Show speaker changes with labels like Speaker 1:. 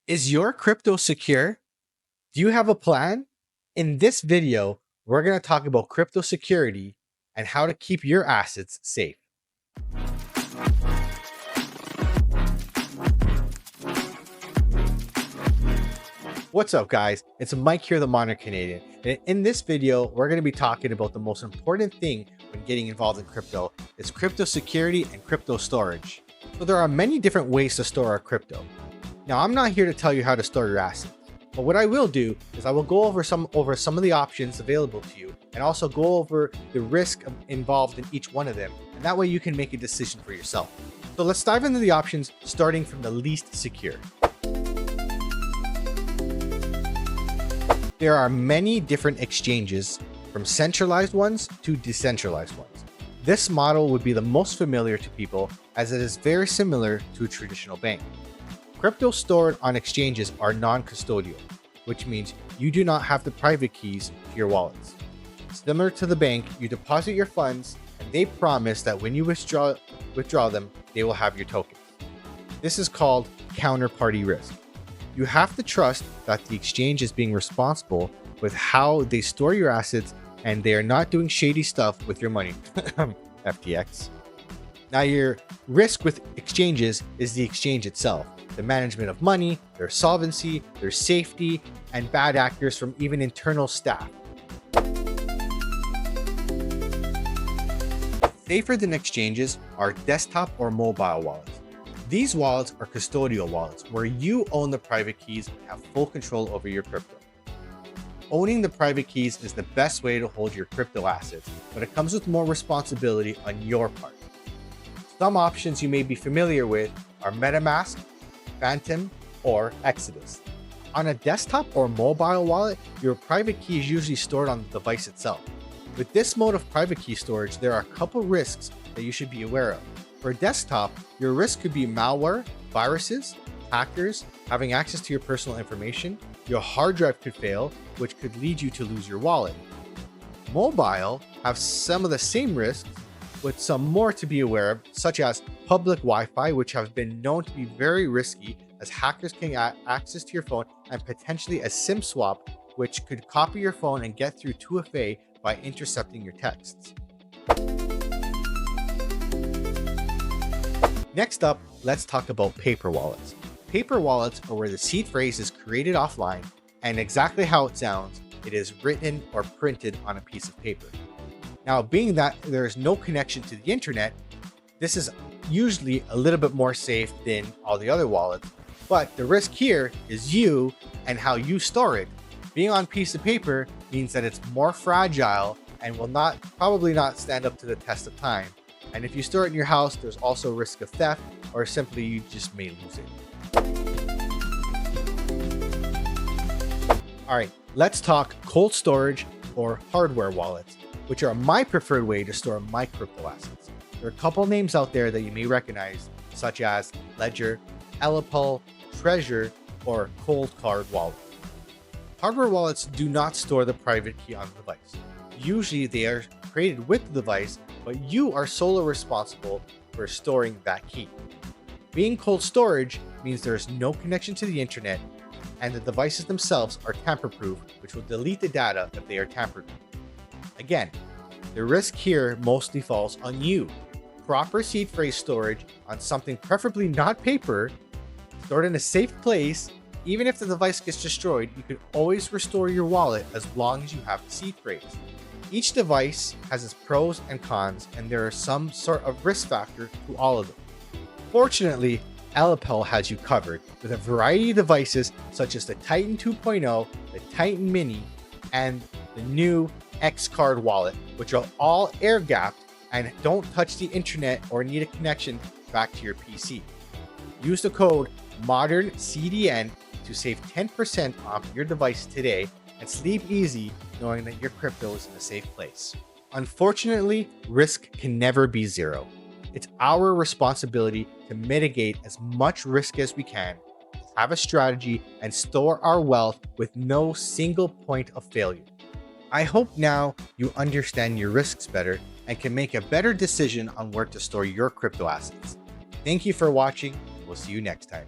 Speaker 1: Is your crypto secure? Do you have a plan? In this video, we're going to talk about crypto security and how to keep your assets safe. What's up, guys? It's Mike here, the Modern Canadian. And in this video, we're going to be talking about the most important thing when getting involved in crypto is crypto security and crypto storage. So there are many different ways to store our crypto. Now, I'm not here to tell you how to store your assets, but what I will do is I will go over some of the options available to you and also go over the risk involved in each one of them. And that way you can make a decision for yourself. So let's dive into the options, starting from the least secure. There are many different exchanges, from centralized ones to decentralized ones. This model would be the most familiar to people as it is very similar to a traditional bank. Crypto stored on exchanges are non-custodial, which means you do not have the private keys to your wallets. Similar to the bank, you deposit your funds and they promise that when you withdraw them, they will have your tokens. This is called counterparty risk. You have to trust that the exchange is being responsible with how they store your assets and they are not doing shady stuff with your money. FTX. Now, your risk with exchanges is the exchange itself, the management of money, their solvency, their safety, and bad actors from even internal staff. Safer than exchanges are desktop or mobile wallets. These wallets are custodial wallets where you own the private keys and have full control over your crypto. Owning the private keys is the best way to hold your crypto assets, but it comes with more responsibility on your part. Some options you may be familiar with are MetaMask, Phantom, or Exodus. On a desktop or mobile wallet, your private key is usually stored on the device itself. With this mode of private key storage, there are a couple risks that you should be aware of. For a desktop, your risk could be malware, viruses, hackers, having access to your personal information. Your hard drive could fail, which could lead you to lose your wallet. Mobile have some of the same risks, with some more to be aware of, such as public Wi-Fi, which have been known to be very risky as hackers can get access to your phone, and potentially a SIM swap, which could copy your phone and get through 2FA by intercepting your texts. Next up, let's talk about paper wallets. Paper wallets are where the seed phrase is created offline, and exactly how it sounds, it is written or printed on a piece of paper. Now, being that there is no connection to the internet, this is usually a little bit more safe than all the other wallets, but the risk here is you and how you store it. Being on a piece of paper means that it's more fragile and will probably not stand up to the test of time. And if you store it in your house, there's also risk of theft, or simply you just may lose it. All right, let's talk cold storage or hardware wallets, which are my preferred way to store my crypto assets. There are a couple names out there that you may recognize, such as Ledger, Ellipal, Trezor, or Coldcard Wallet. Hardware wallets do not store the private key on the device. Usually they are created with the device, but you are solely responsible for storing that key. Being cold storage means there is no connection to the internet, and the devices themselves are tamper-proof, which will delete the data if they are tampered with. Again, the risk here mostly falls on you. Proper seed phrase storage on something preferably not paper, stored in a safe place. Even if the device gets destroyed, you can always restore your wallet as long as you have the seed phrase. Each device has its pros and cons, and there is some sort of risk factor to all of them. Fortunately, Ellipal has you covered with a variety of devices such as the Titan 2.0, the Titan Mini, and the new X-Card wallet, which are all air-gapped and don't touch the internet or need a connection back to your PC. Use the code MODERNCDN to save 10% off your device today and sleep easy knowing that your crypto is in a safe place. Unfortunately, risk can never be zero. It's our responsibility to mitigate as much risk as we can, have a strategy, and store our wealth with no single point of failure. I hope now you understand your risks better and can make a better decision on where to store your crypto assets. Thank you for watching. We'll see you next time.